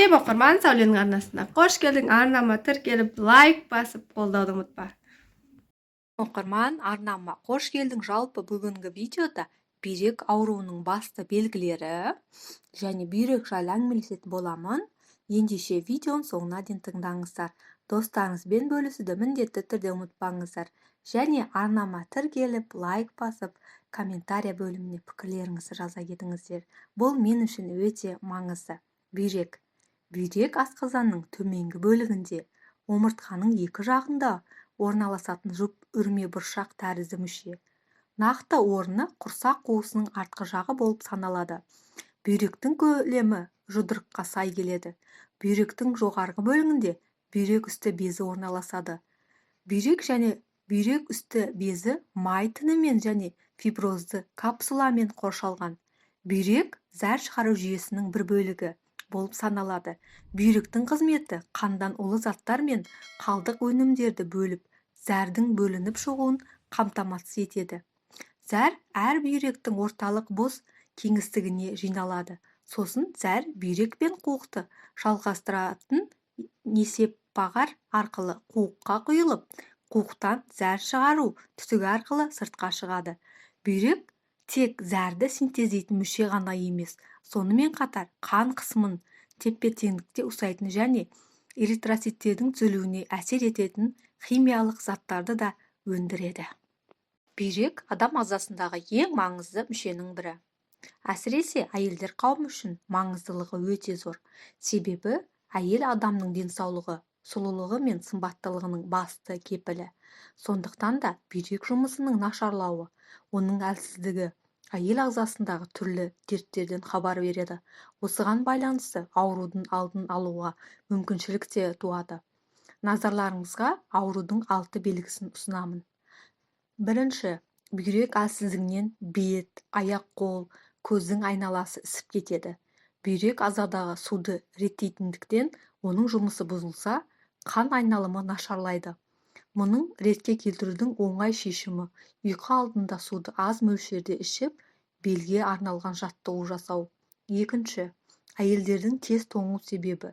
Сәлем оқырман, Сәуленің арнасына қош келдің. Арнама тіркеліп, лайк басып, қолдауды ұмытпа. Оқырман, арнама қош келдің. Жалпы бүгінгі видеода бүйрек ауруының басты белгілері және бүйрек жайлы әңгімелесетін боламын. Ендеше видеоның соңына дейін тыңдаңыздар. Достарыңызбен бөлісуді міндетті түрде ұмытпаңыздар. Және арнама тіркеліп, лайк басып, комментария бөліміне пікірлеріңізді жаза кетіңіздер. Бұл мен үшін өте маңызды. Бүйрек асқазанның төменгі бөлігінде, омыртқаның екі жағында орналасатын жұп үрме бұршақ тәрізді мүше. Нақты орны құрсақ қуысының артқы жағы болып саналады. Бүйректің көлемі жұдырыққа сай келеді. Бүйректің жоғарғы бөлігінде бүйрек үсті безі орналасады. Бүйрек және бүйрек үсті безі май тінімен және фиброзды капсуламен қоршалған. Бүйрек зәр шығару жүйесінің бір бөлігі болып саналады. Бүйректің қызметі қандан улы заттар мен қалдық өнімдерді бөліп, зәрдің бөлініп шығуын қамтамасыз етеді. Зәр әр бүйректің орталық бос кеңістігіне жиналады. Сосын зәр бүйрек пен қуықты жалғастыратын несепбағар арқылы қуыққа құйылып, қуықтан зәр шығару түтігі арқылы сыртқа шығады. Бүйрек тек зәрді синтездейтін мүше ғана емес, сонымен қатар қан қысымын тепе-теңдікте ұстайтын және эритроциттердің түзілуіне әсер ететін химиялық заттарды да өндіреді. Бүйрек адам ағзасындағы ең маңызды мүшенің бірі. Әсіресе әйелдер қауымы үшін маңыздылығы өте зор. Себебі әйел адамның денсаулығы, сұлулығы мен сымбаттылығының басты кепілі. Сондықтан да бүйрек жұмысының нашарлауы, оның әлсіздігі әйел ағзасындағы түрлі дерттерден хабар береді. Осыған байланысты аурудың алдын алуға мүмкіншілік те туады. Назарларыңызға аурудың 6 белгісін ұсынамын. Бірінші, бүйрек әлсіздігінен бет, аяқ-қол, көздің айналасы ісіп кетеді. Бүйрек ағзадағы суды реттейтіндіктен оның жұмысы бұзылса, қан айналымы нашарлайды. Мұның ретке келтірудің оңай шешімі ұйқы алдында суды аз мөлшерде ішіп, белге арналған жаттығу жасау. Екінші, әйелдердің тез тоңу себебі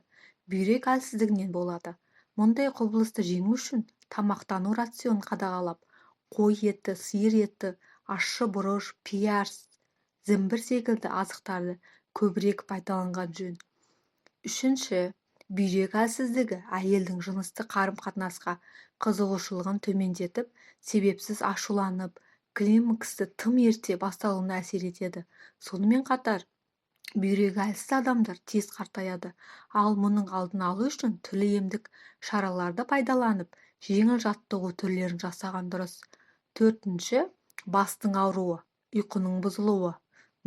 бүйрек әлсіздігінен болады. Мұндай құбылысты жеңу үшін тамақтану рационын қадағалап, қой еті, сиыр еті, ащы бұрыш, пияз, зімбір секілді азықтарды көбірек пайдаланған жөн. Үшінші, бүйрек әлсіздігі әйелдің жыныстық қарым-қатынасқа қызығушылығын төмендетіп, себепсіз ашуланып, климаксты тым ерте басталуына әсер етеді. Сонымен қатар, бүйрегі әлсіз адамдар тез қартаяды, ал мұның алдын алу үшін түрлі емдік шараларды пайдаланып, жеңіл жаттығу түрлерін жасаған дұрыс. Төртінші, бастың ауруы, ұйқының бұзылуы,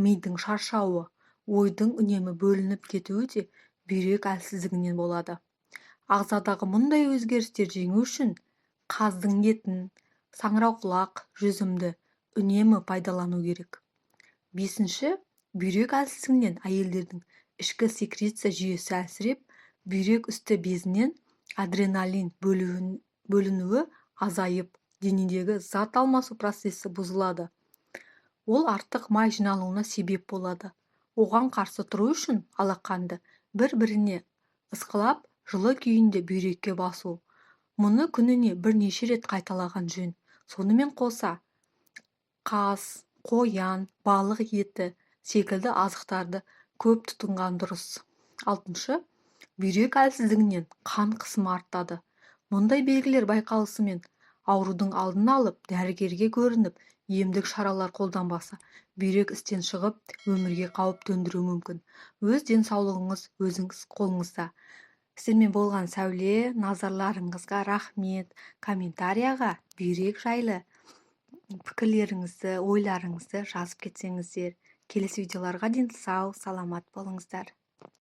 мидың шаршауы, ойдың үнемі бөлініп кетуі де бүйрек әлсіздігінен болады. Ағзадағы мұндай өзгерістер жеңу үшін қаздың етін, саңырауқұлақ, жүзімді үнемі пайдалану керек. Бесінші, бүйрек әлсіздігінен әйелдердің ішкі секреция жүйесі әлсіреп, бүйрек үсті безінен адреналин бөлінуі азайып, денедегі зат алмасу процесі бұзылады. Ол артық май жиналуына себеп болады. Оған қарсы тұру үшін алақанды бір-біріне ысқылап, жылы күйінде бүйрекке басу. Мұны күніне бірнеше рет қайталаған жөн. Сонымен қоса, қаз, қоян, балық еті секілді азықтарды көп тұтынған дұрыс. Алтыншы, бүйрек әлсіздігінен қан қысымы артады. Мұндай белгілер байқалысымен аурудың алдын алып, дәрігерге көрініп, емдік шаралар қолданбаса, бүйрек істен шығып, өмірге қауіп төндіруі мүмкін. Өз денсаулығыңыз өзіңіз қолыңызда. Сіздермен болған Сәуле, назарларыңызға рахмет. Комментарияға бүйрек жайлы пікірлеріңізді, ойларыңызды жазып кетсеңіздер. Келесі видеоларға дейін сау, саламат болыңыздар.